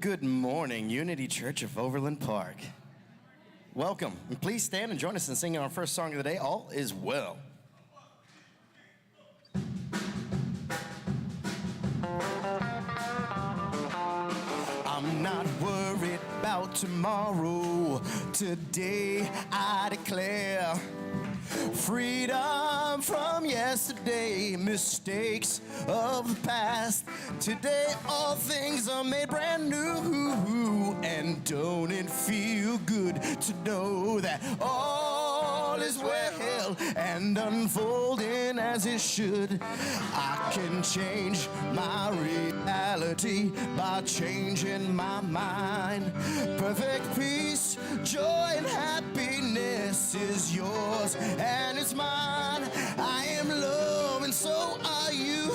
Good morning, Unity Church of Overland Park. Welcome, and please stand and join us in singing our first song of the day, All Is Well. I'm not worried about tomorrow. Today I declare freedom from yesterday, mistakes of the past. Today all things are made brand new. And don't it feel good to know that all is well and unfolding as it should? I can change my reality by changing my mind. Perfect peace, joy, and happiness is yours and it's mine. I am loved and so are you.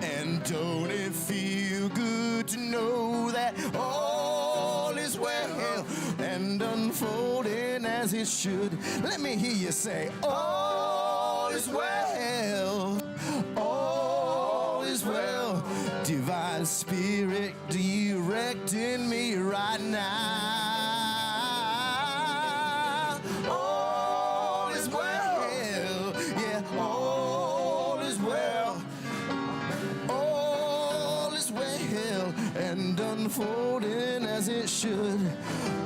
And don't it feel good to know that all is well and unfolding as it should? Let me hear you say, all is well, all is well. Divine Spirit directing me right now. All is well, yeah, all is well. All is well and unfolding as it should.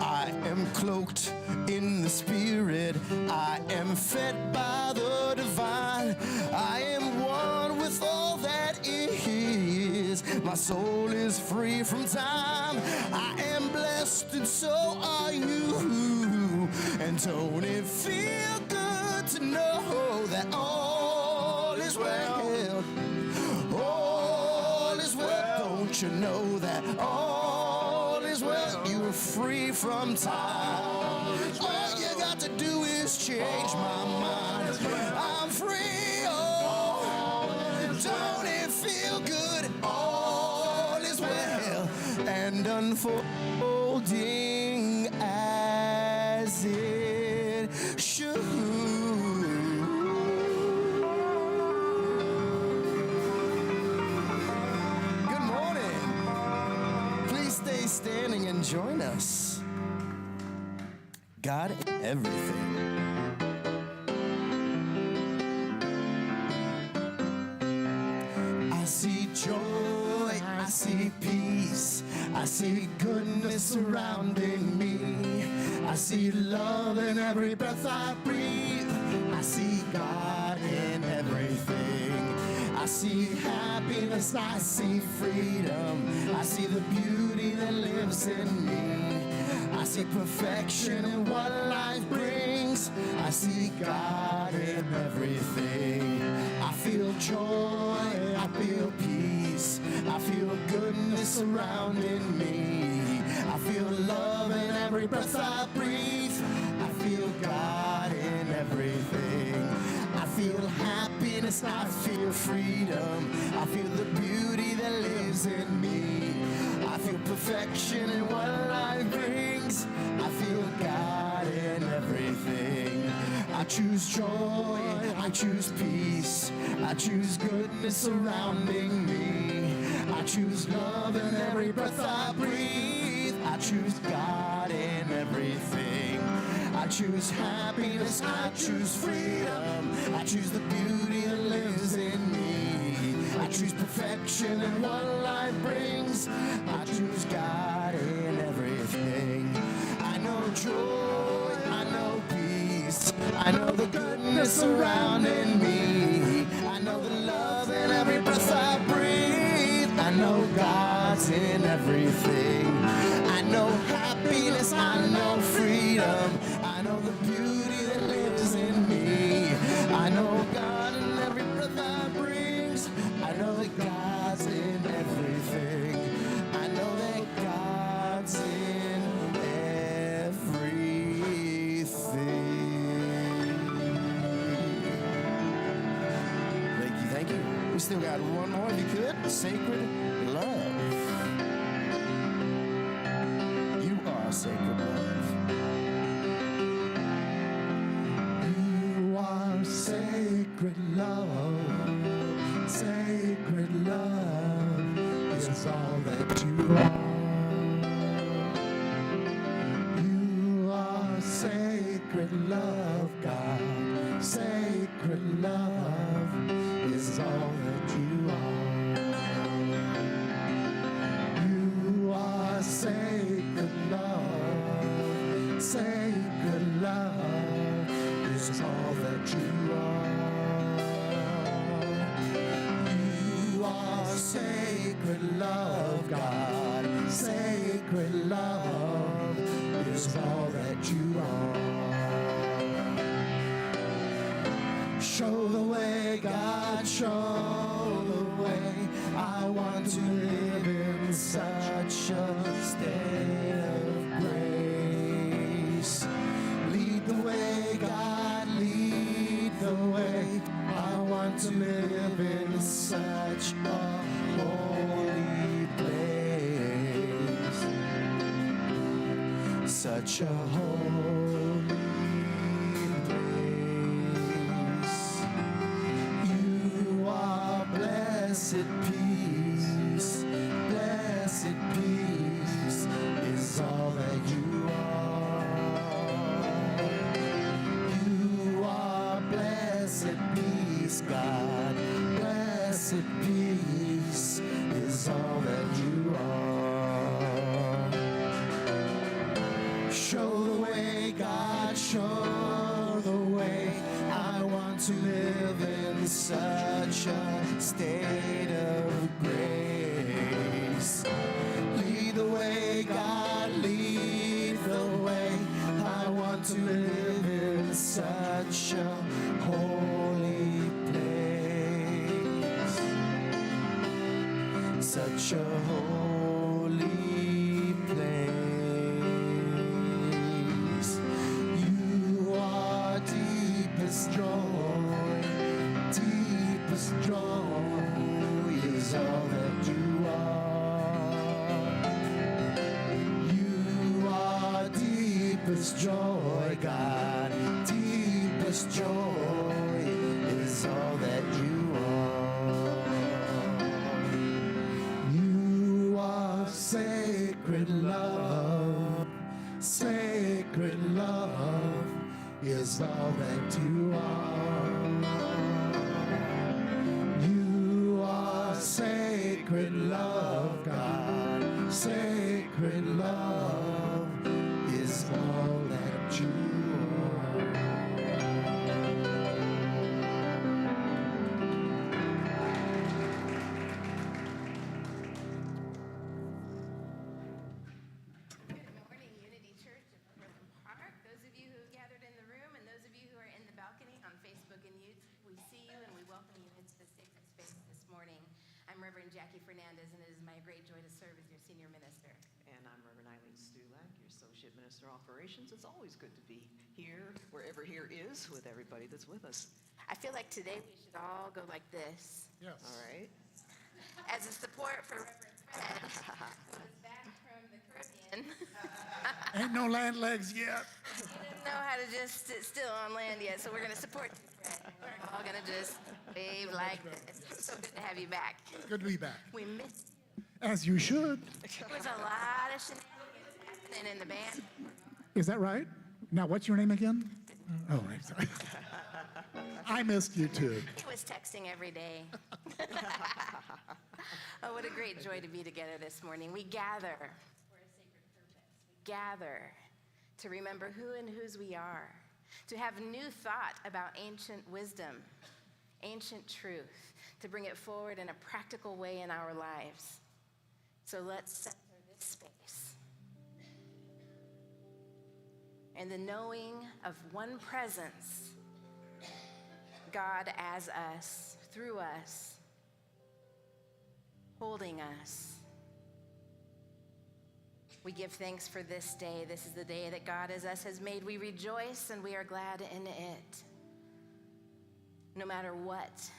I am cloaked in the Spirit. I am fed by the divine. I am one with all that is. My soul is free from time. I am blessed and so are you. And don't it feel good to know that all is well? All is well. Don't you know that all is well? You are free from time. All you got to do is change my mind. I'm free. Oh, don't it feel good? All is well and unfolding as it should. Good morning. Please stay standing and join us. God in everything. I see joy, I see peace, I see goodness surrounding me. I see love in every breath I breathe. I see God in everything. I see happiness, I see freedom. I see the beauty that lives in me. I see perfection in what life brings. I see God in everything. I feel joy, I feel peace. I feel goodness surrounding me. I feel love in every breath I breathe. I feel God in everything. I feel happiness, I feel freedom. I feel the beauty that lives in me. I feel perfection in what life brings. I feel God in everything. I choose joy, I choose peace. I choose goodness surrounding me. I choose love in every breath I breathe. I choose God in everything. I choose happiness, I choose freedom. I choose the beauty that lives in me. I choose perfection in what life brings. I choose God in everything. I know joy, I know peace. I know the goodness surrounding me. I know the love in every breath I breathe. I know God's in everything. I know happiness, I know freedom. I know the beauty that lives in me. I know God in every breath I brings. I know that God's in everything. I know that God's in everything. Thank you. We still got one more, if you could. Sacred love. You are sacred love. You are sacred love. Sacred love is all that you are. that you are. You are sacred love, God. Sacred love is all that you are. Show the way, God, show the way. I want to live in such a state of grace. Lead the way, God, lead the way. I want to live in such a holy place. Such a holy place. You are blessed peace. Blessed peace is all that you are. You are blessed peace, God. Blessed peace is all that you are. Show the way, God, show the way. I want to live in such a state of grace. Lead the way, God, lead the way. I want to live in such a holy place. Such a holy place. You are deepest joy. Deepest joy is all that you are. You are deepest joy, God. Deepest joy is all that you are. You are sacred love. Sacred love is all that you are. You are sacred love, God. Sacred love is all that you are. Good morning, Unity Church of Overland Park. Those of you who have gathered in the room and those of you who are in the balcony on Facebook and YouTube, we see you and we welcome you into the sacred space this morning. I'm Reverend Jackie Fernandez, and it is my great joy to serve as your senior minister. And I'm Reverend Eileen Stulak, your Associate Minister of Operations. It's always good to be here, wherever here is, with everybody that's with us. I feel like today we should all go like this. Yes. All right? As a support for Reverend Fred, who is back from the Caribbean. Ain't no land legs yet. He doesn't know how to just sit still on land yet, so we're going to support you, Fred. We're all going to just wave like this. It's so good to have you back. Good to be back. We missed you. As you should. There was a lot of shenanigans happening in the band. Is that right? Now, what's your name again? Oh, right, sorry. I missed you too. He was texting every day. Oh, what a great joy to be together this morning. We gather for a sacred purpose. We gather to remember who and whose we are, to have new thought about ancient wisdom, ancient truth, to bring it forward in a practical way in our lives. So let's center this space. And the knowing of one presence, God as us, through us, holding us. We give thanks for this day. This is the day that God as us has made. We rejoice and we are glad in it. No matter what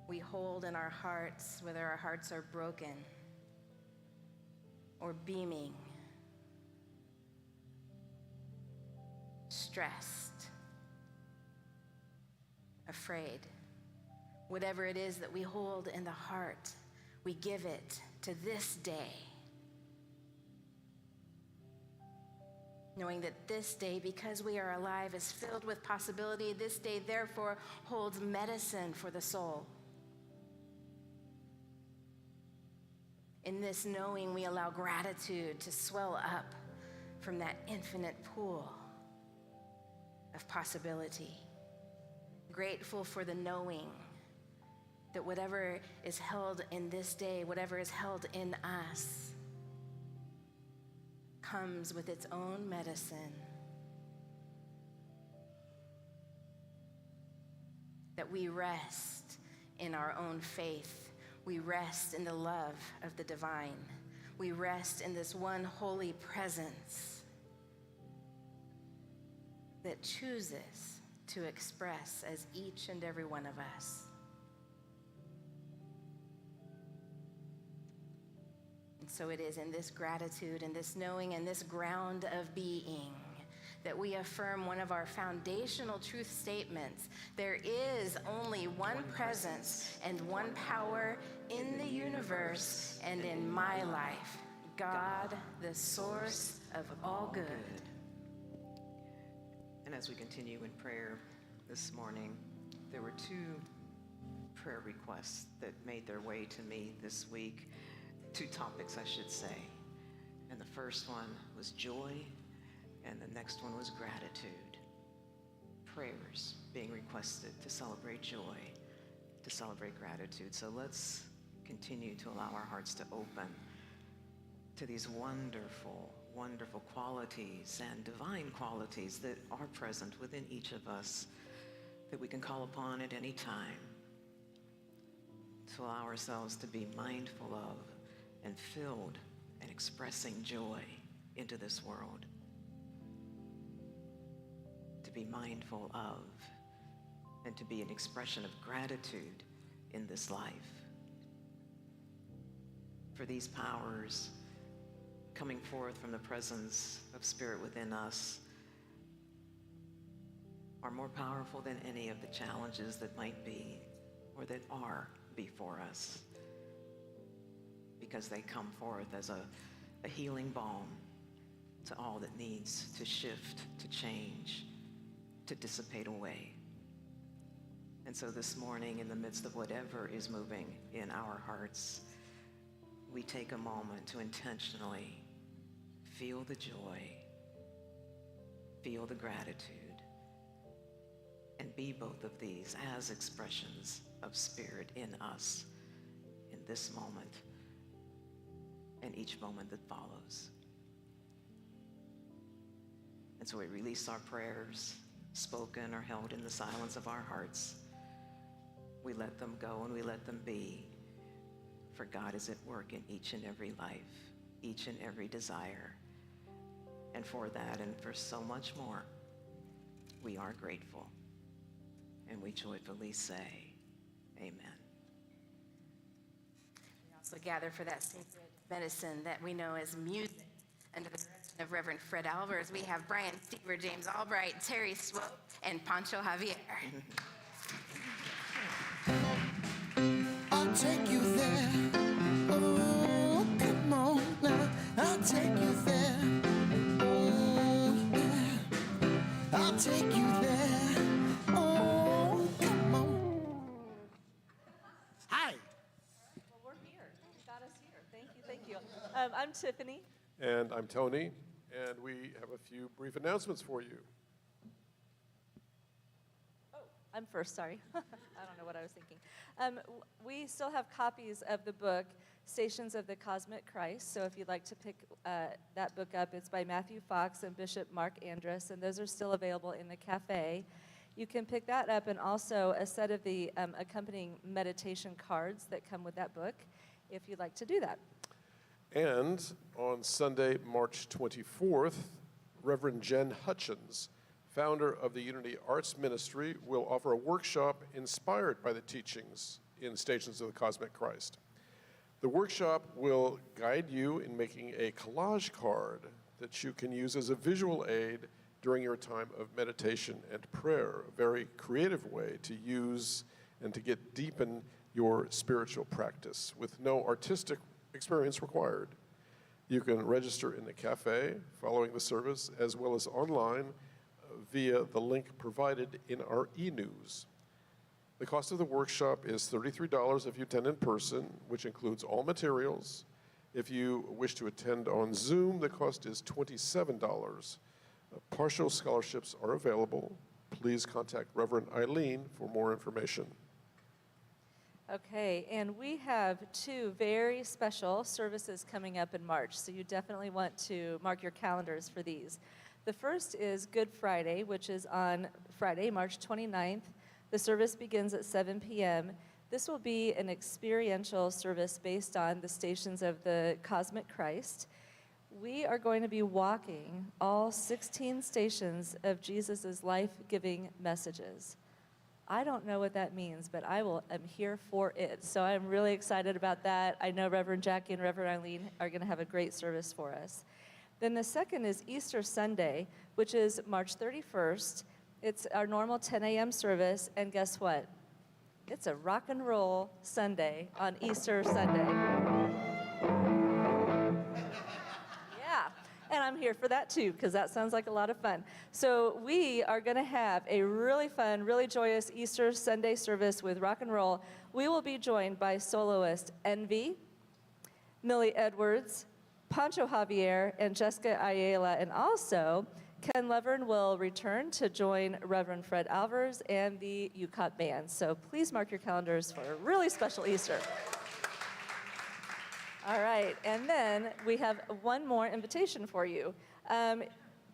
we hold in our hearts, whether our hearts are broken or beaming, stressed, afraid, whatever it is that we hold in the heart, we give it to this day, knowing that this day, because we are alive, is filled with possibility. This day, therefore, holds medicine for the soul. In this knowing, we allow gratitude to swell up from that infinite pool of of possibility. Grateful for the knowing that whatever is held in this day, whatever is held in us, comes with its own medicine. That we rest in our own faith. We rest in the love of the divine. We rest in this one holy presence that chooses to express as each and every one of us. And so it is in this gratitude and this knowing and this ground of being that we affirm one of our foundational truth statements. There is only one presence and one power in the universe and in my life, God, the source of all good. And as we continue in prayer this morning, there were two prayer requests that made their way to me this week. Two topics, I should say. And the first one was joy, and the next one was gratitude. Prayers being requested to celebrate joy, to celebrate gratitude. So let's continue to allow our hearts to open to these wonderful, wonderful qualities and divine qualities that are present within each of us that we can call upon at any time, to allow ourselves to be mindful of and filled and expressing joy into this world. To be mindful of and to be an expression of gratitude in this life. For these powers coming forth from the presence of Spirit within us are more powerful than any of the challenges that might be or that are before us, because they come forth as a healing balm to all that needs to shift, to change, to dissipate away. And so this morning, in the midst of whatever is moving in our hearts, we take a moment to intentionally feel the joy, feel the gratitude, and be both of these as expressions of Spirit in us in this moment and each moment that follows. And so we release our prayers, spoken or held in the silence of our hearts. We let them go and we let them be, for God is at work in each and every life, each and every desire. And for that and for so much more, we are grateful. And we joyfully say, amen. We also gather for that sacred medicine that we know as music. Under the direction of Reverend Fred Alvers, we have Brian Stever, James Albright, Terry Swope, and Pancho Javier. I'll take you there. Oh, come on now. I'll take you there. Oh, yeah. I'll take you there. Oh, come on. Hi. Well, we're here. You got us here. Thank you. I'm Tiffany. And I'm Tony, and we have a few brief announcements for you. Oh, I'm first, sorry. I don't know what I was thinking. We still have copies of the book, Stations of the Cosmic Christ, so if you'd like to pick that book up, it's by Matthew Fox and Bishop Mark Andrus, and those are still available in the cafe. You can pick that up, and also a set of the accompanying meditation cards that come with that book, if you'd like to do that. And on Sunday, March 24th, Reverend Jen Hutchins, founder of the Unity Arts Ministry, will offer a workshop inspired by the teachings in Stations of the Cosmic Christ. The workshop will guide you in making a collage card that you can use as a visual aid during your time of meditation and prayer, a very creative way to use and to deepen your spiritual practice with no artistic experience required. You can register in the cafe following the service, as well as online via the link provided in our e-news. The cost of the workshop is $33 if you attend in person, which includes all materials. If you wish to attend on Zoom, the cost is $27. Partial scholarships are available. please contact Reverend Eileen for more information. Okay, and we have 2 very special services coming up in March, so you definitely want to mark your calendars for these. The first is Good Friday, which is on Friday, March 29th. The service begins at 7 p.m. This will be an experiential service based on the Stations of the Cosmic Christ. We are going to be walking all 16 stations of Jesus' life-giving messages. I don't know what that means, but I'm here for it. So I'm really excited about that. I know Reverend Jackie and Reverend Eileen are going to have a great service for us. Then the second is Easter Sunday, which is March 31st. It's our normal 10 a.m. service, and guess what? It's a rock and roll Sunday on Easter Sunday. Yeah, and I'm here for that too, because that sounds like a lot of fun. So we are going to have a really fun, really joyous Easter Sunday service with rock and roll. We will be joined by soloist Envy, Millie Edwards, Pancho Javier, and Jessica Ayala, and also Ken Levern will return to join Reverend Fred Alvers and the UCOT band. So please mark your calendars for a really special Easter. All right, and then we have one more invitation for you.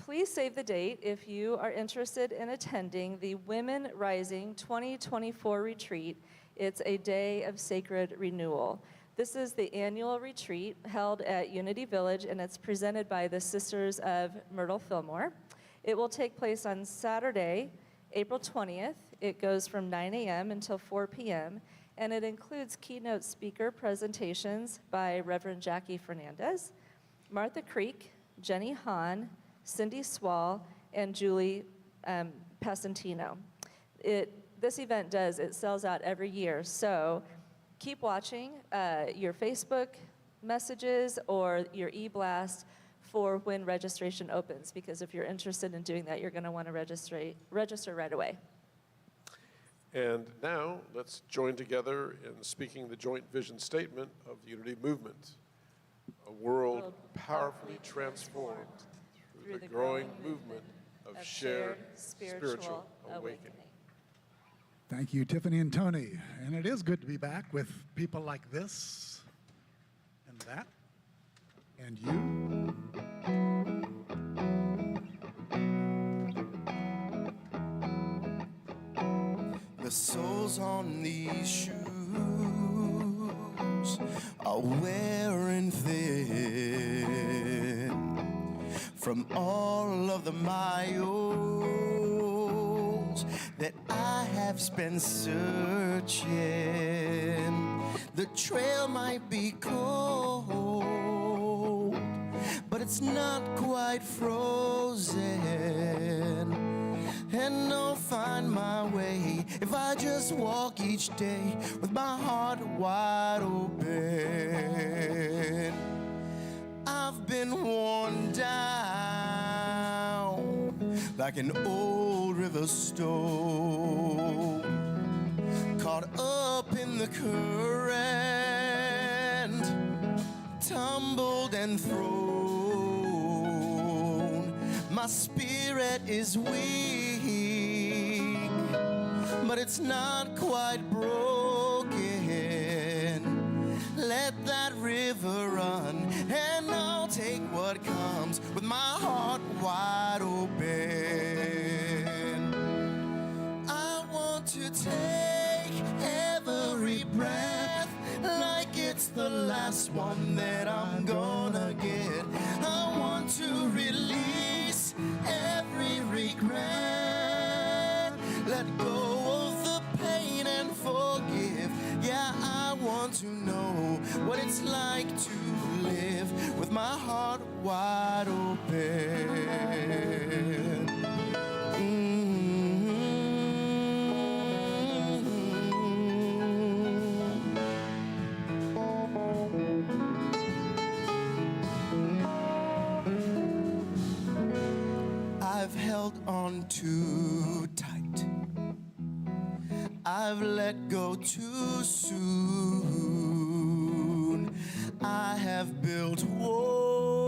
Please save the date if you are interested in attending the Women Rising 2024 retreat. It's a day of sacred renewal. This is the annual retreat held at Unity Village, and it's presented by the Sisters of Myrtle Fillmore. It will take place on Saturday, April 20th. It goes from 9 a.m. until 4 p.m., and it includes keynote speaker presentations by Reverend Jackie Fernandez, Martha Creek, Jenny Hahn, Cindy Swall, and Julie Pasentino. This event it sells out every year, so keep watching your Facebook messages or your e-blast for when registration opens, because if you're interested in doing that, you're going to want to register right away. And now, let's join together in speaking the joint vision statement of the Unity Movement. A world powerfully transformed through the growing movement of shared spiritual awakening. Thank you, Tiffany and Tony. And it is good to be back with people like this and that and you. The soles on these shoes are wearing thin from all of the miles that I have spent searching. The trail might be cold, but it's not quite frozen. And I'll find my way if I just walk each day with my heart wide open. I've been worn down like an old river stone, caught up in the current, tumbled and thrown. My spirit is weak, but it's not quite broken. Let that river run, and I'll take what comes with my heart wide open. I want to take every breath like it's the last one that I'm gonna get. I want to release every regret, let go of the pain and forgive. Yeah, I want to know what it's like to live with my heart wide open. I've held on too tight, I've let go too soon. I have built walls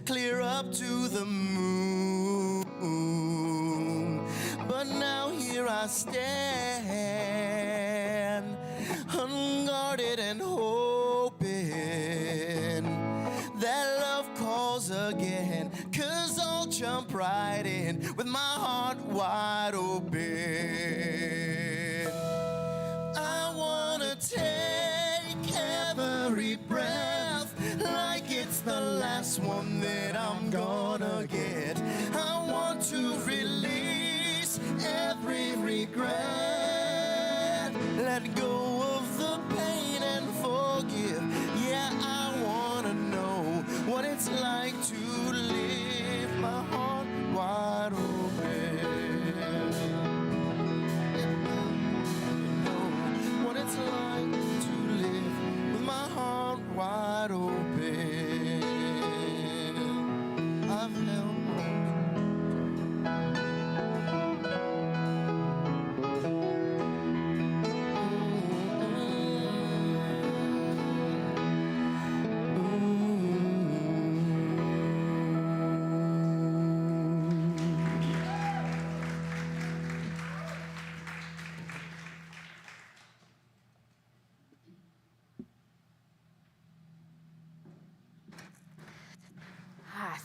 clear up to the moon. I stand, unguarded and hoping that love calls again. 'Cause I'll jump right in with my heart wide open. I wanna take every breath like it's the last one that I'm gonna get. I want to release every regret, let go of the pain and forgive. Yeah, I wanna know what it's like to live my heart wide open. Know what it's like to live with my heart wide open. I've held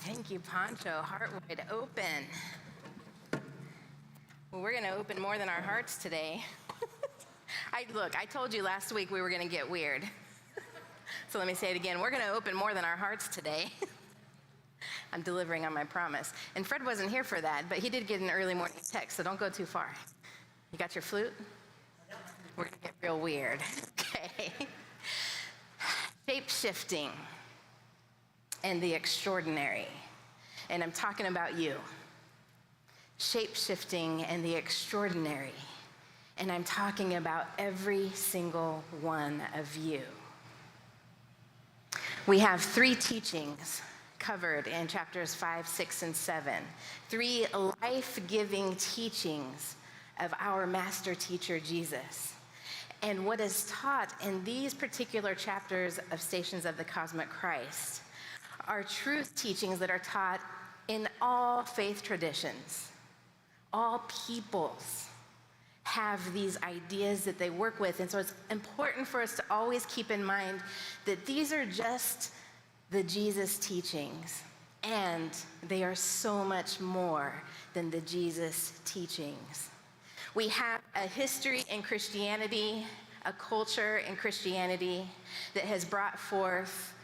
Thank you, Pancho. Heart wide open. Well, we're going to open more than our hearts today. I told you last week we were going to get weird. So let me say it again. We're going to open more than our hearts today. I'm delivering on my promise. And Fred wasn't here for that, but he did get an early morning text, so don't go too far. You got your flute? We're going to get real weird. Okay. Shape-shifting and the extraordinary. And I'm talking about you. Shape-shifting and the extraordinary. And I'm talking about every single one of you. We have 3 teachings covered in chapters 5, 6, and 7. 3 life-giving teachings of our master teacher, Jesus. And what is taught in these particular chapters of Stations of the Cosmic Christ are truth teachings that are taught in all faith traditions. All peoples have these ideas that they work with. And so it's important for us to always keep in mind that these are just the Jesus teachings, and they are so much more than the Jesus teachings. We have a history in Christianity, a culture in Christianity that has brought forth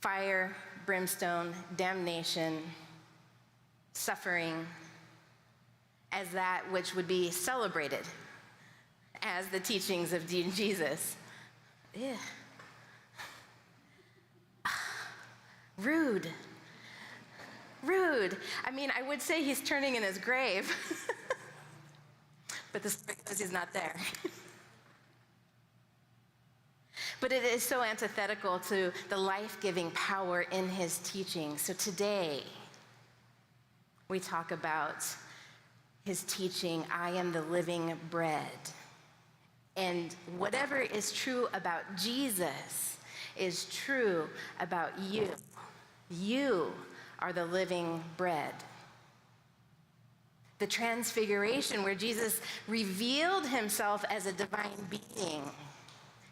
fire, brimstone, damnation, suffering, as that which would be celebrated as the teachings of Jesus. Ew. Rude. Rude. I mean, I would say he's turning in his grave, but the story says he's not there. But it is so antithetical to the life-giving power in his teaching. So today, we talk about his teaching, I am the living bread. And whatever is true about Jesus is true about you. You are the living bread. The transfiguration, where Jesus revealed himself as a divine being.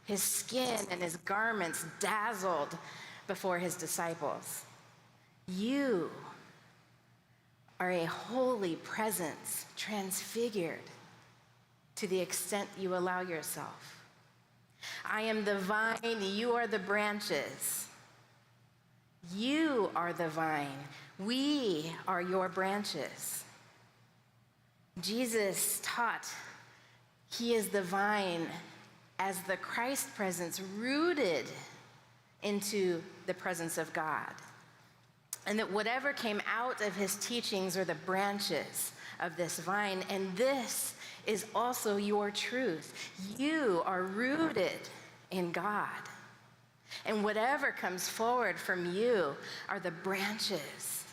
His skin and his garments dazzled before his disciples. You are a holy presence, transfigured to the extent you allow yourself. I am the vine, you are the branches. You are the vine, we are your branches. Jesus taught he is the vine as the Christ presence rooted into the presence of God. And that whatever came out of his teachings are the branches of this vine. And this is also your truth. You are rooted in God. And whatever comes forward from you are the branches.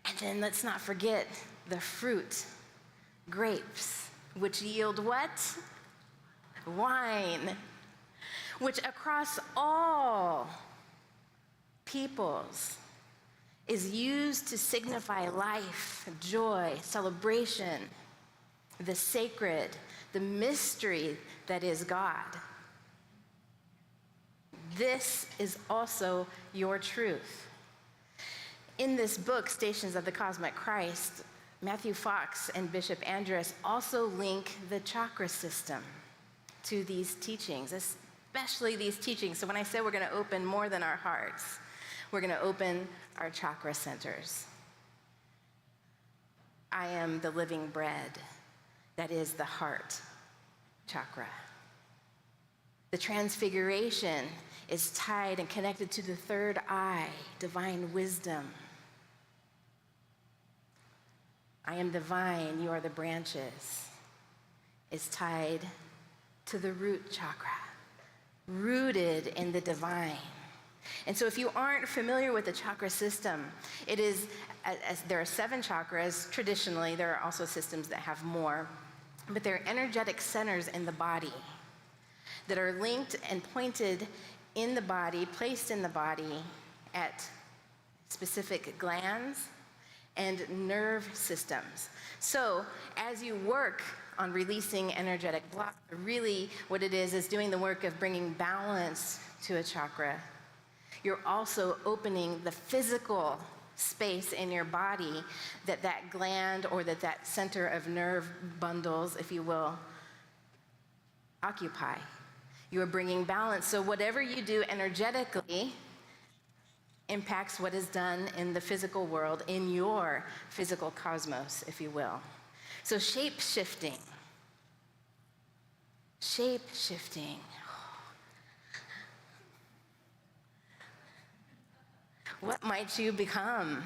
And then let's not forget the fruit, grapes, which yield what? Wine, which across all peoples is used to signify life, joy, celebration, the sacred, the mystery that is God. This is also your truth. In this book, Stations of the Cosmic Christ, Matthew Fox and Bishop Andrus also link the chakra system to these teachings, especially these teachings. So when I say we're going to open more than our hearts, we're going to open our chakra centers. I am the living bread. That is the heart chakra. The transfiguration is tied and connected to the third eye, divine wisdom. I am the vine, you are the branches, is tied to the root chakra, rooted in the divine. And so if you aren't familiar with the chakra system, it is, as there are 7 chakras. Traditionally, there are also systems that have more, but they're energetic centers in the body that are linked and pointed in the body, placed in the body at specific glands and nerve systems. So as you work on releasing energetic block, really what it is doing the work of bringing balance to a chakra. You're also opening the physical space in your body that gland or that center of nerve bundles, if you will, occupy. You are bringing balance. So whatever you do energetically impacts what is done in the physical world, in your physical cosmos, if you will. So shape-shifting. Shape-shifting. What might you become?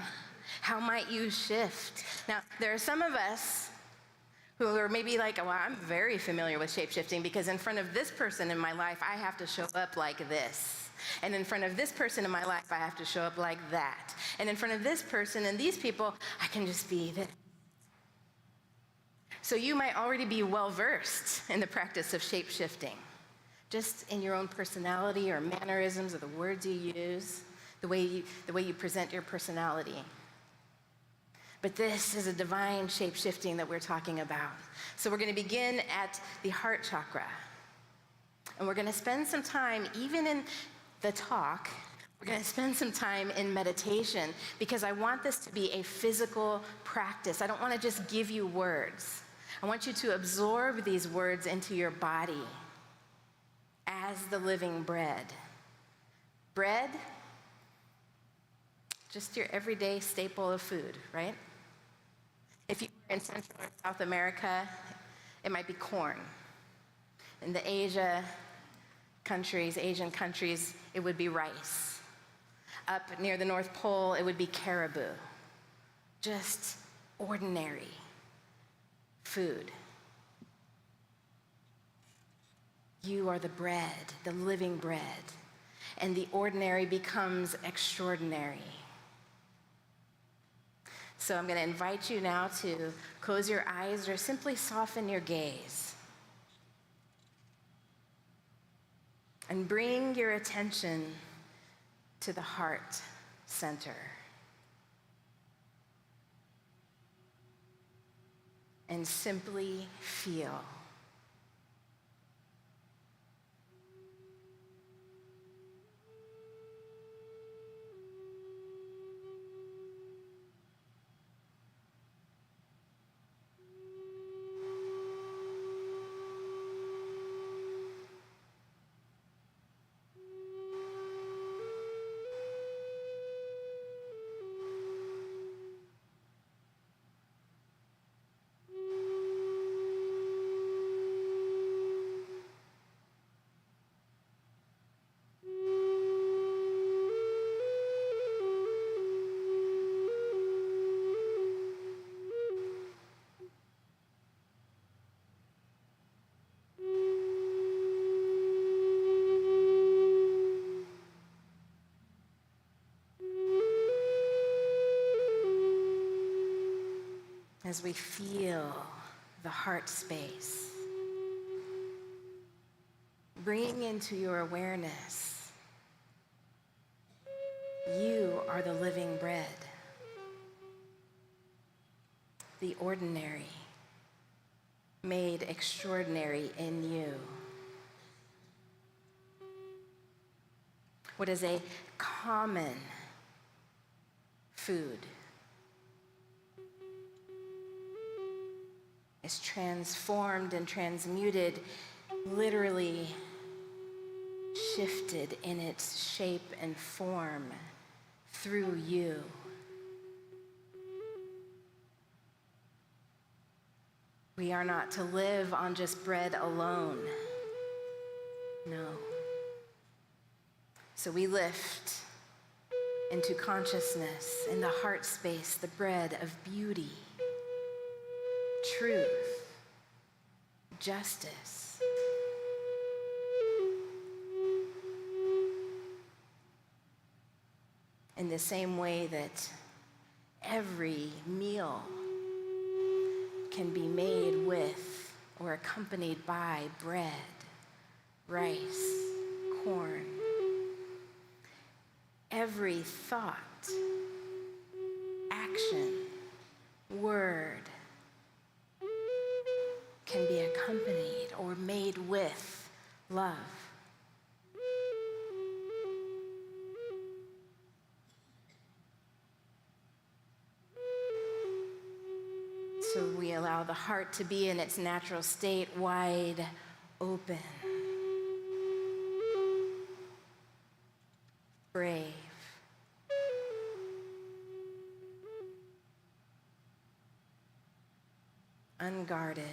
How might you shift? Now, there are some of us who are maybe like, well, I'm very familiar with shape-shifting because in front of this person in my life, I have to show up like this. And in front of this person in my life, I have to show up like that. And in front of this person and these people, I can just be this. So you might already be well-versed in the practice of shape-shifting, just in your own personality or mannerisms or the words you use, the way you present your personality. But this is a divine shape-shifting that we're talking about. So we're going to begin at the heart chakra. And we're going to spend some time, even in the talk, we're going to spend some time in meditation because I want this to be a physical practice. I don't want to just give you words. I want you to absorb these words into your body as the living bread. Bread, just your everyday staple of food, right? If you were in Central or South America, it might be corn. In the Asian countries, it would be rice. Up near the North Pole, it would be caribou. Just ordinary food. You are the bread, the living bread, and the ordinary becomes extraordinary. So I'm going to invite you now to close your eyes or simply soften your gaze. And bring your attention to the heart center. And simply feel. As we feel the heart space, bring into your awareness, you are the living bread, the ordinary made extraordinary in you? What is a common food is transformed and transmuted, literally shifted in its shape and form through you. We are not to live on just bread alone. No. So we lift into consciousness, in the heart space, the bread of beauty, truth, justice. In the same way that every meal can be made with or accompanied by bread, rice, corn. Every thought, action, word can be accompanied or made with love. So we allow the heart to be in its natural state, wide open, brave, unguarded,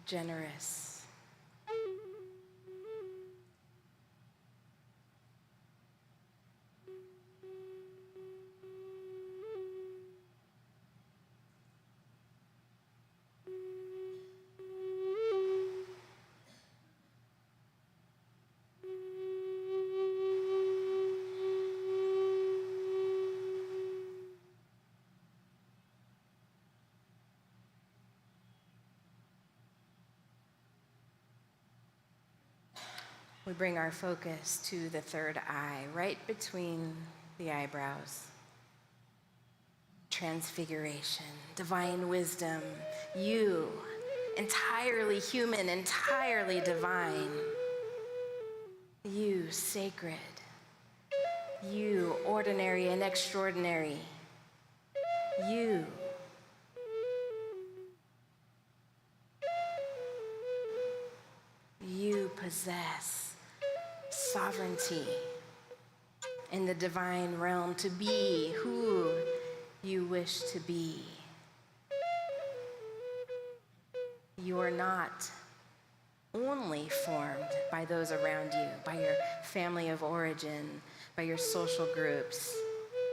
generous. We bring our focus to the third eye, right between the eyebrows. Transfiguration, divine wisdom, you, entirely human, entirely divine. You, sacred. You, ordinary and extraordinary. You. You possess sovereignty in the divine realm to be who you wish to be. You are not only formed by those around you, by your family of origin, by your social groups,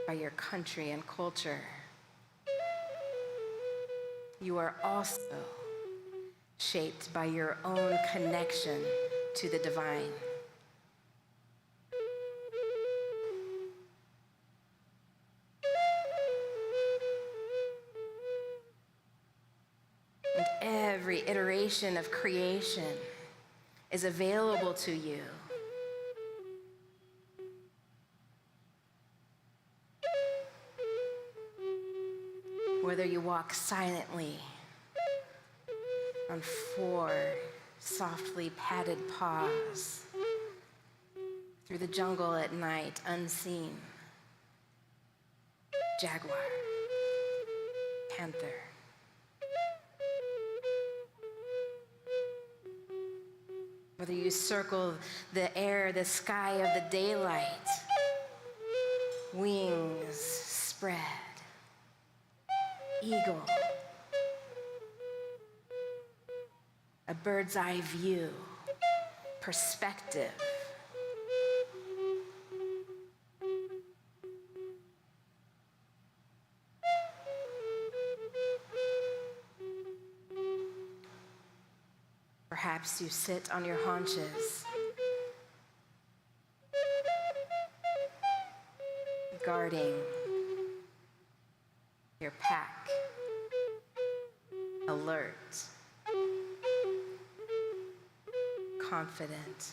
by your country and culture. You are also shaped by your own connection to the divine. And every iteration of creation is available to you. Whether you walk silently on 4 softly padded paws through the jungle at night, unseen. Jaguar, panther. Whether you circle the air, the sky of the daylight, wings spread, eagle, a bird's eye view, perspective. Perhaps you sit on your haunches, guarding your pack, alert, confident,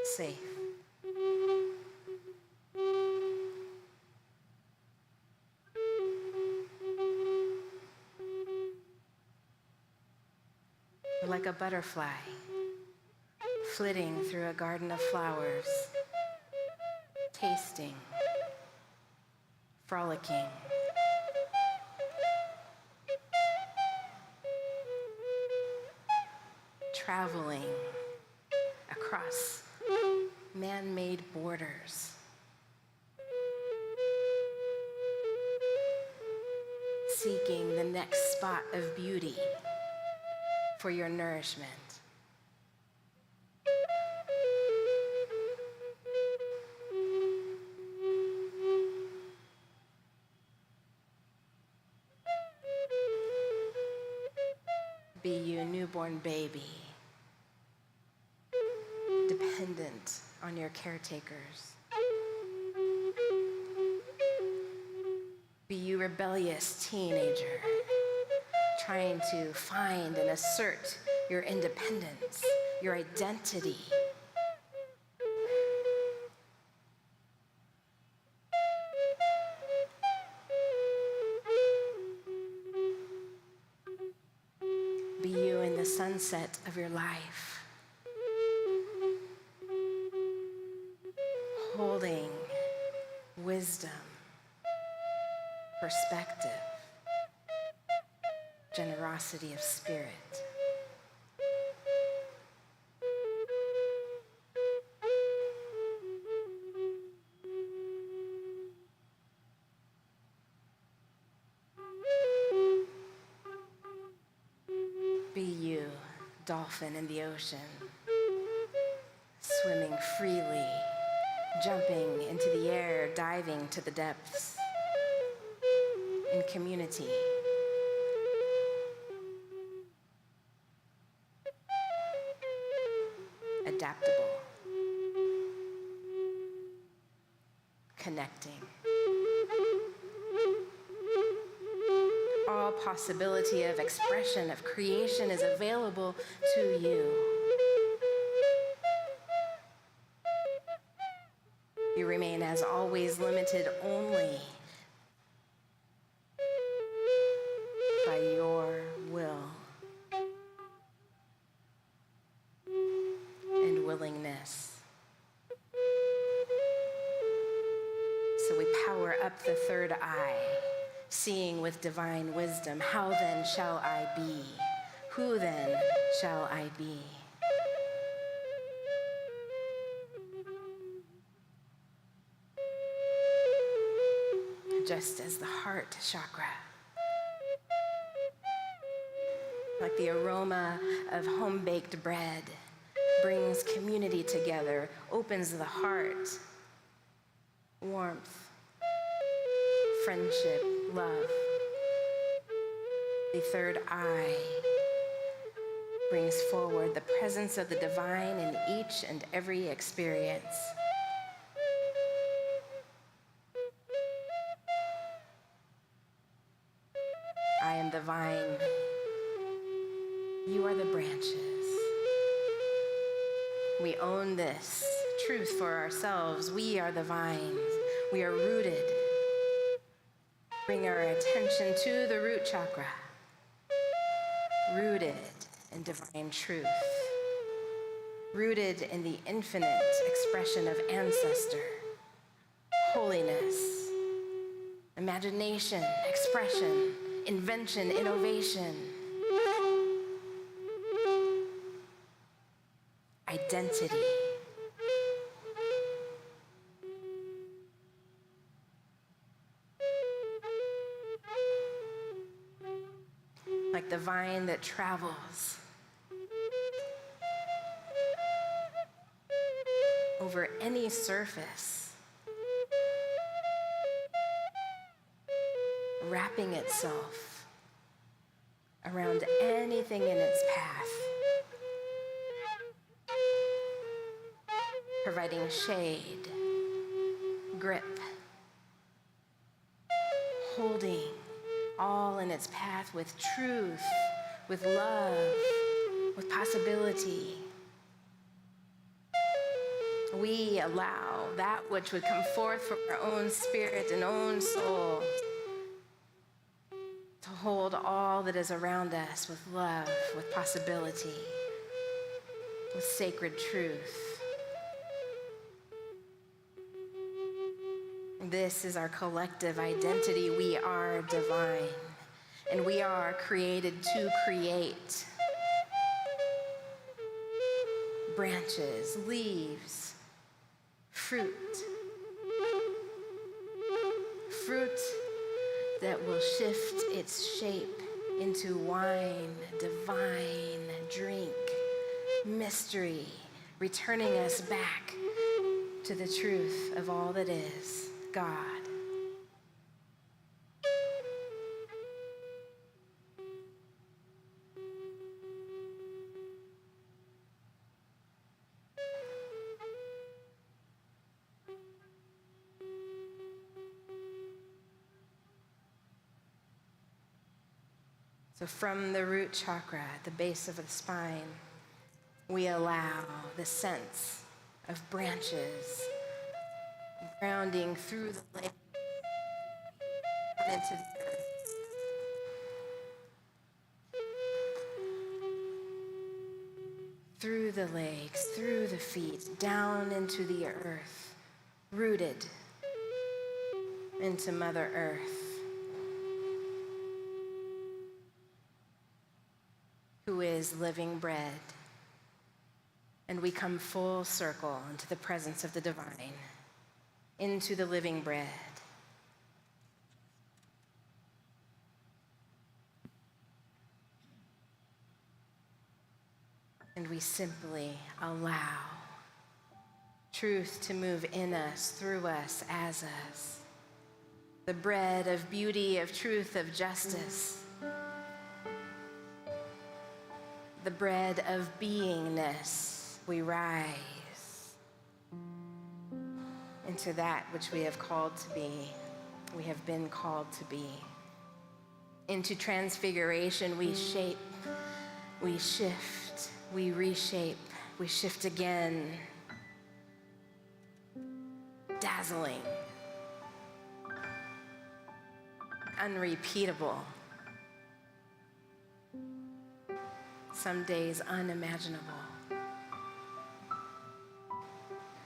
safe. like a butterfly, flitting through a garden of flowers, tasting, frolicking, traveling across man-made borders, seeking the next spot of beauty for your nourishment. Be you newborn baby, dependent on your caretakers. Be you rebellious teenager, trying to find and assert your independence, your identity. Be you in the sunset of your life, holding wisdom, perspective, generosity of spirit. Be you, dolphin in the ocean, swimming freely, jumping into the air, diving to the depths, in community. Adaptable, connecting. All possibility of expression, of creation is available to you. You remain, as always, limited only by your will and willingness. So we power up the third eye, seeing with divine wisdom. How then shall I be? Who then shall I be? Just as the heart chakra, like the aroma of home-baked bread, brings community together, opens the heart, warmth, friendship, love. The third eye brings forward the presence of the divine in each and every experience. I am the vine, you are the branches. We own this truth for ourselves. We are the vines. We are rooted. Bring our attention to the root chakra, rooted in divine truth, rooted in the infinite expression of ancestor, holiness, imagination, expression, invention, innovation, identity. Like the vine that travels over any surface, wrapping itself around anything in its path, providing shade, grip, holding all in its path with truth, with love, with possibility. We allow that which would come forth from our own spirit and own soul to to hold all that is around us with love, with possibility, with sacred truth. This is our collective identity. We are divine, and we are created to create. Branches, leaves, fruit. Fruit that will shift its shape into wine, divine drink, mystery, returning us back to the truth of all that is God. So from the root chakra at the base of the spine, we allow the sense of branches grounding through the leg into the earth. Through the legs, through the feet, down into the earth, rooted into Mother Earth, who is living bread. And we come full circle into the presence of the divine, into the living bread. And we simply allow truth to move in us, through us, as us. The bread of beauty, of truth, of justice. The bread of beingness, we rise into that which we have called to be, we have been called to be. Into transfiguration, we shape, we shift, we reshape, we shift again. Dazzling, unrepeatable. Some days unimaginable.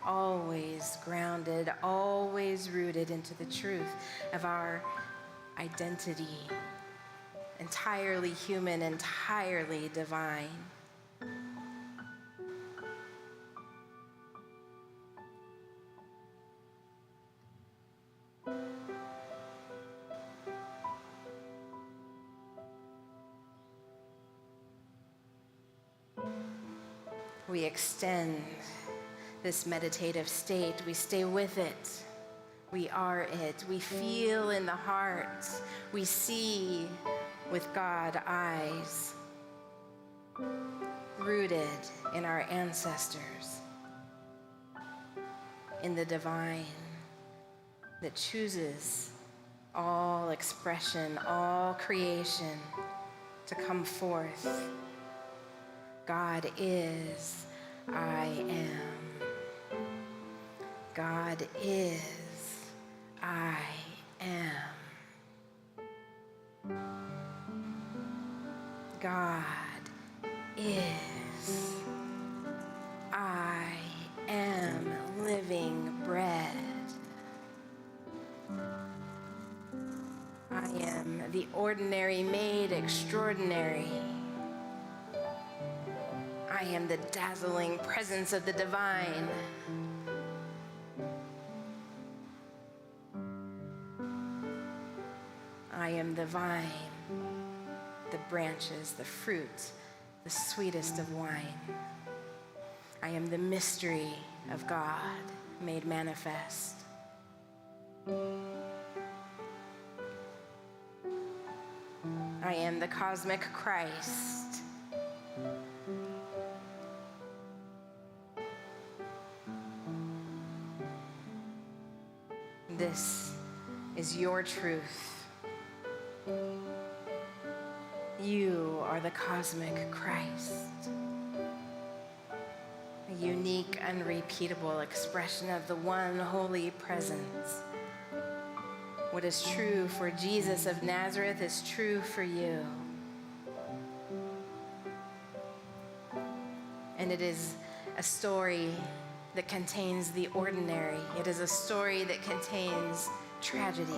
Always grounded, always rooted into the truth of our identity. Entirely human, entirely divine. We extend this meditative state. We stay with it. We are it. We feel in the heart. We see with God eyes, rooted in our ancestors, in the divine that chooses all expression, all creation to come forth. God is, I am. God is, I am. God is, I am living bread. I am the ordinary made extraordinary. I am the dazzling presence of the divine. I am the vine, the branches, the fruit, the sweetest of wine. I am the mystery of God made manifest. I am the cosmic Christ. This is your truth. You are the cosmic Christ, a unique, unrepeatable expression of the one holy presence What is true for Jesus of Nazareth is true for you. And it is a story that contains the ordinary. It is a story that contains tragedy,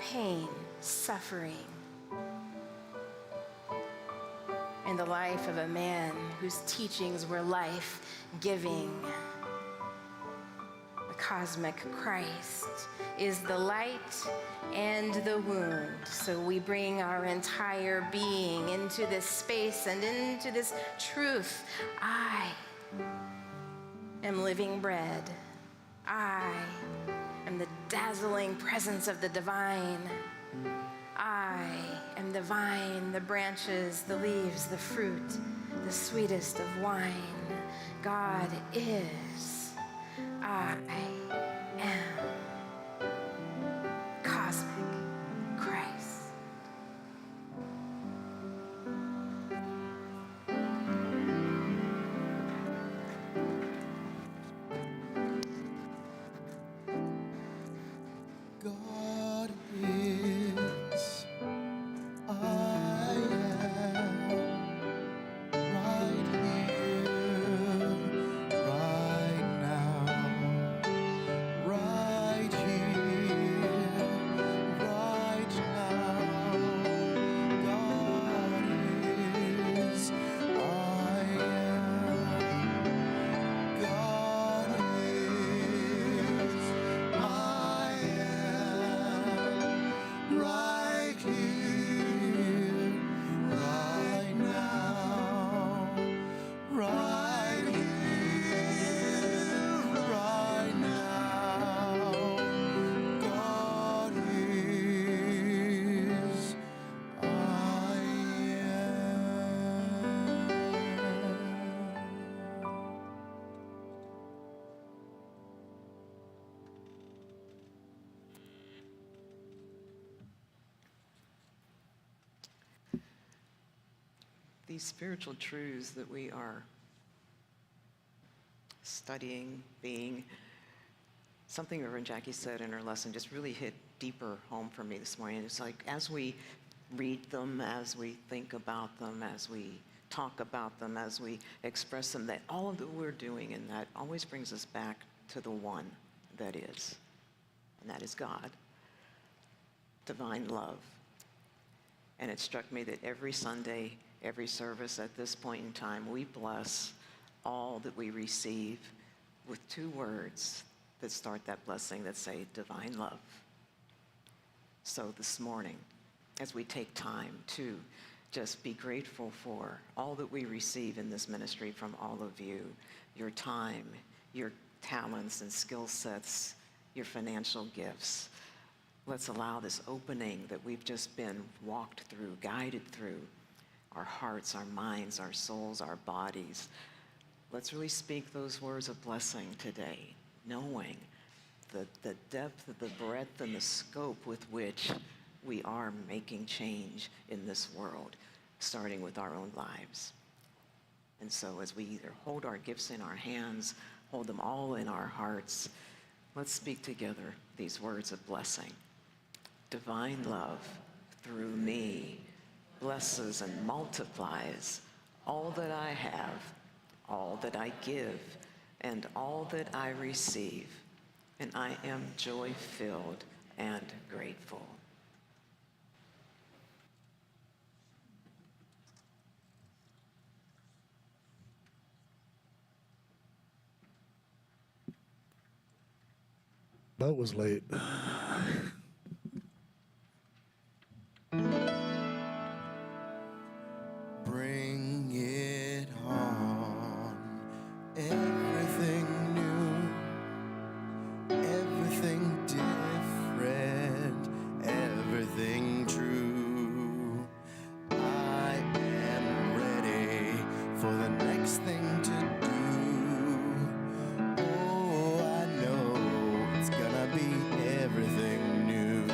pain, suffering, in the life of a man whose teachings were life-giving. The cosmic Christ is the light and the wound. So we bring our entire being into this space and into this truth. I am living bread. I am the dazzling presence of the divine. I am the vine, the branches, the leaves, the fruit, the sweetest of wine. God is. I am cosmic Christ. God is, I am, right here, right now, right here, right now. God is, I am. God is, I am, right here, right now, right here, right now. God is, I am. These spiritual truths that we are studying, being, something Reverend Jackie said in her lesson just really hit deeper home for me this morning. It's like as we read them, as we think about them, as we talk about them, as we express them, that all of that we're doing in that always brings us back to the one that is, and that is God, divine love. And it struck me that every Sunday, every service at this point in time, we bless all that we receive with two words that start that blessing that say divine love. So this morning, as we take time to just be grateful for all that we receive in this ministry from all of you, your time, your talents and skill sets, your financial gifts, let's allow this opening that we've just been walked through, guided through, our hearts, our minds, our souls, our bodies. Let's really speak those words of blessing today, knowing the depth, the breadth, and the scope with which we are making change in this world, starting with our own lives. And so as we either hold our gifts in our hands, hold them all in our hearts, let's speak together these words of blessing. Divine love through me blesses and multiplies all that I have, all that I give, and all that I receive, and I am joy-filled and grateful. That was late. Bring it on, everything new, everything different, everything true. I am ready for the next thing to do. Oh, I know it's gonna be everything new.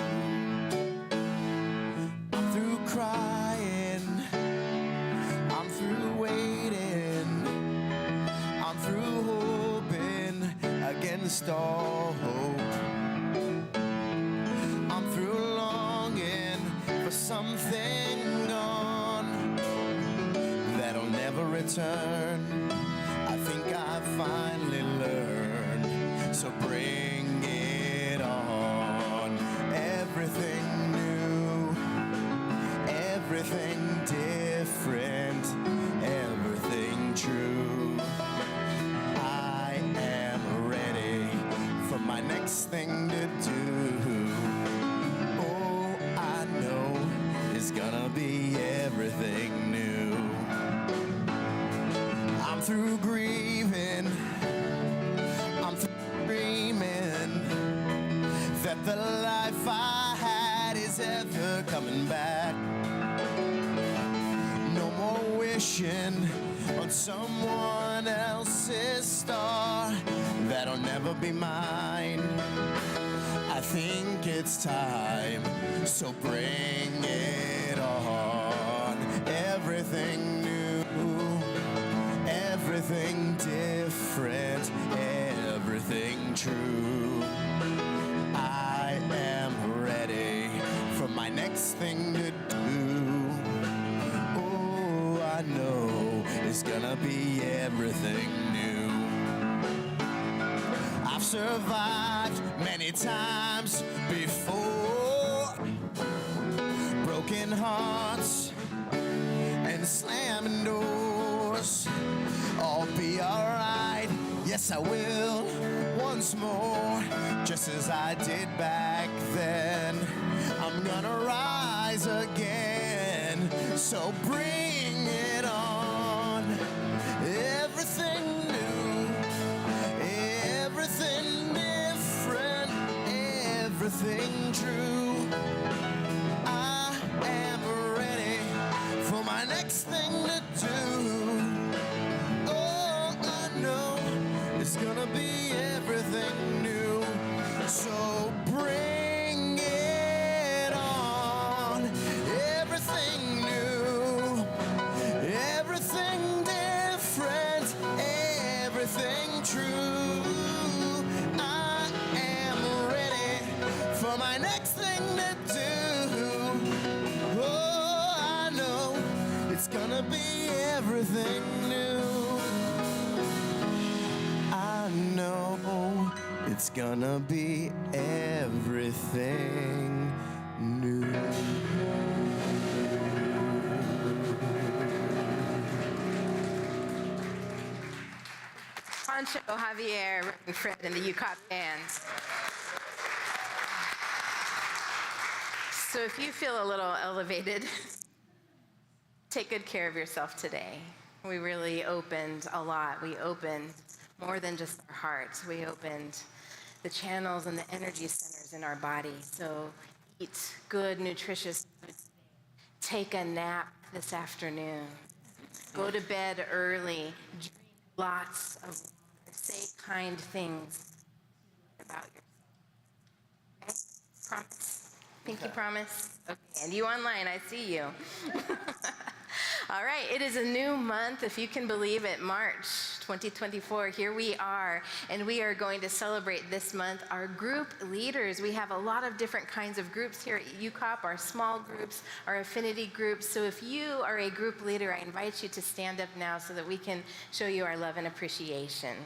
I'm through crying, I'm through waiting, I'm through hoping against all hope. I'm through turn. I think I finally learned, so bring it on. Everything new, everything different, everything true. I am ready for my next thing to do. Oh, I know it's gonna be everything new. I'm through grieving, I'm through dreaming that the life I had is ever coming back. No more wishing on someone else's star that'll never be mine. I think it's time, so bring it on. Everything new, everything different, everything true. I am ready for my next thing to do. Oh, I know it's gonna be everything new. I've survived many times before, broken hearts and slamming doors. I'll be alright, yes I will, once more, just as I did back then. I'm gonna rise again, so bring it on. Everything new, everything different, everything true. I am ready for my next thing to do. Oh, I know it's gonna be everything new. So bring it on. Everything new, everything different, everything true. I am ready for my next thing to do. Oh, I know it's gonna be everything new. I know it's gonna be everything new. Pancho, Javier, Reverend Fred, and the UCOP band. So if you feel a little elevated, take good care of yourself today. We really opened a lot. We opened more than just our hearts. We opened the channels and the energy centers in our body. So eat good, nutritious food. Take a nap this afternoon. Go to bed early. Drink lots of water. Say kind things about yourself. Okay? Promise? Pinky promise? Okay, and you online, I see you. All right, it is a new month, if you can believe it, March 2024. Here we are, and we are going to celebrate this month our group leaders. We have a lot of different kinds of groups here at UCOP, our small groups, our affinity groups. So if you are a group leader, I invite you to stand up now so that we can show you our love and appreciation.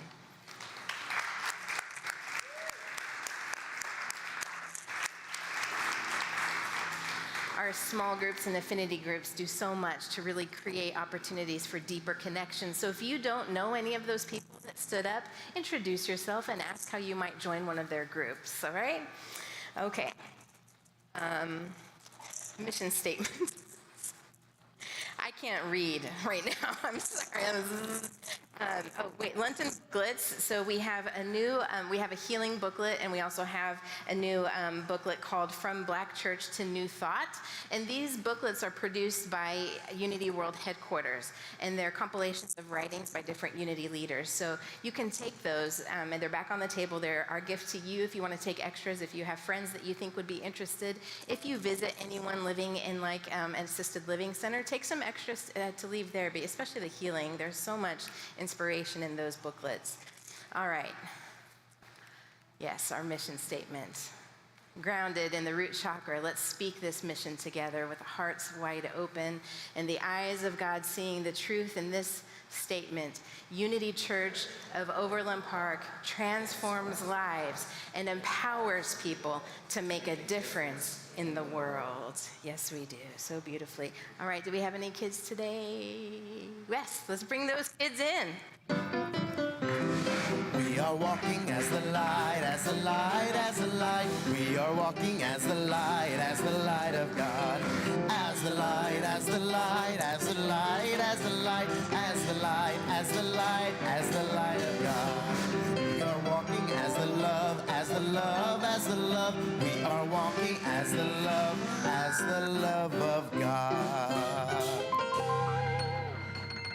Our small groups and affinity groups do so much to really create opportunities for deeper connection. So if you don't know any of those people that stood up, introduce yourself and ask how you might join one of their groups, all right? Okay. Mission statement. I can't read right now. I'm sorry. Lenten booklets. So we have a new, we have a healing booklet, and we also have a new booklet called From Black Church to New Thought. And these booklets are produced by Unity World Headquarters, and they're compilations of writings by different Unity leaders. So you can take those, and they're back on the table. They're our gift to you if you want to take extras, if you have friends that you think would be interested. If you visit anyone living in like an assisted living center, take some extras to leave there, but especially the healing. There's so much inspiration in those booklets. All right. Yes, our mission statement. Grounded in the root chakra, let's speak this mission together with hearts wide open and the eyes of God seeing the truth in this statement. Unity Church of Overland Park transforms lives and empowers people to make a difference in the world. Yes, we do, so beautifully. All right, do we have any kids today? Yes, let's bring those kids in. We are walking as the light, as the light, as the light. We are walking as the light of God. As the light, as the light, as the light, as the light, as the light, as the light, as the light of God. We are walking as the love, as the love, as the love. We are walking as the love of God.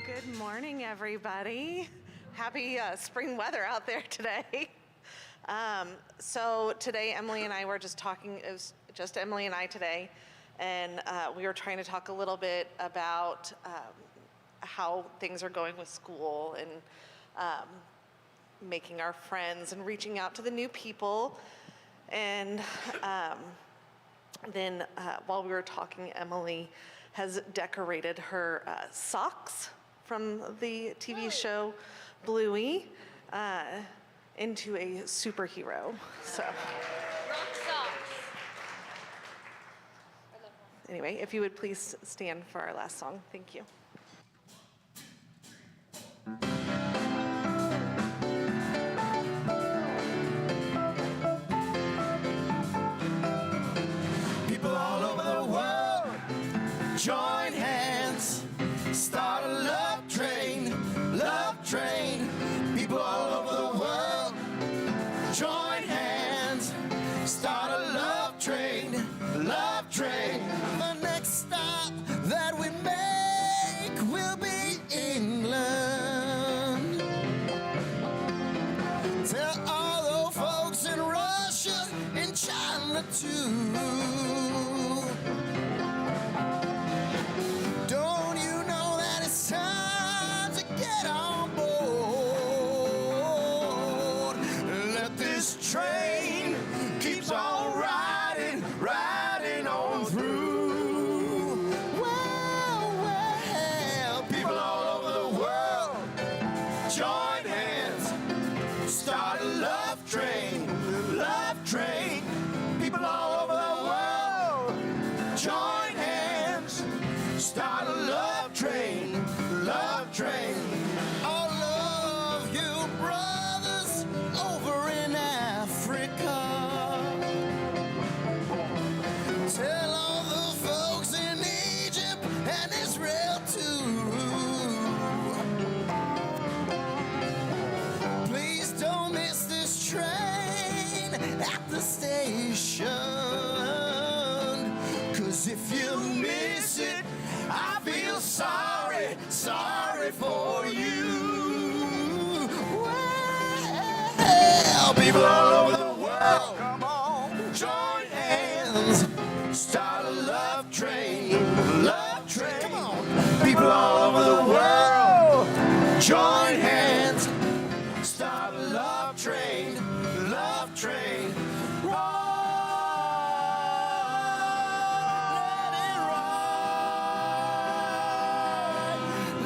Good morning, everybody. Happy spring weather out there today. So today, Emily and I were just talking, it was just Emily and I today, and we were trying to talk a little bit about how things are going with school and making our friends and reaching out to the new people. And then while we were talking, Emily has decorated her socks from the TV show Bluey into a superhero. So anyway, if you would please stand for our last song. Thank you. People all over the world, join hands, start a love train, love train. People all over the world, join hands, start a love train, love train. The next stop that we make will be England. Tell all the folks in Russia, in China too. Don't you know that it's time to get on board? Let this train keeps on riding, riding on through. Well, well, people all over the world, join hands, start a love train, love train. People all over the world, join hands, start a love train, love train. All of you brothers over in Africa, tell all the folks in Egypt and Israel too. Please don't miss this train at the station, 'cause if you miss it, I feel sorry, sorry for you. Well, people all over the world, come on, join hands, start a love train, love train. Come on, people all over the world, join hands, start a love train, love train.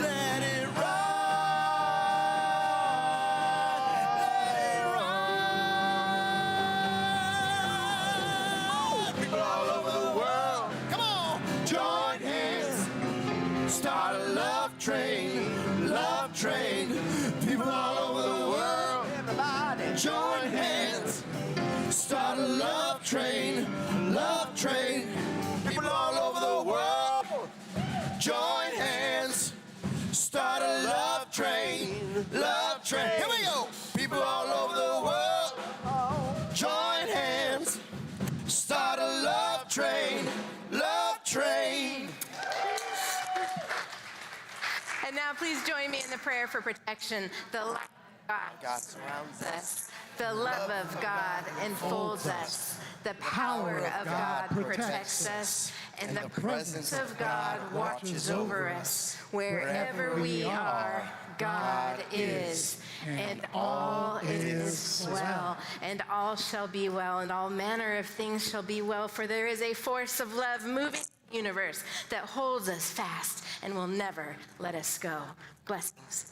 Let it ride. People all over the world, come on, join hands, start a love train, love train. People all over the world, everybody, join hands, start a love train, love train. People all over the world, join hands, start a love train, love train. Here we go. People all over the world, join hands, start a love train, love train. And now please join me in the prayer for protection. The love of God surrounds us. The love of God enfolds us. The power of God protects us. And the presence of God watches over us. Wherever we are, God is. And all is well. And all shall be well. And all manner of things shall be well. For there is a force of love moving in universe that holds us fast and will never let us go. Blessings.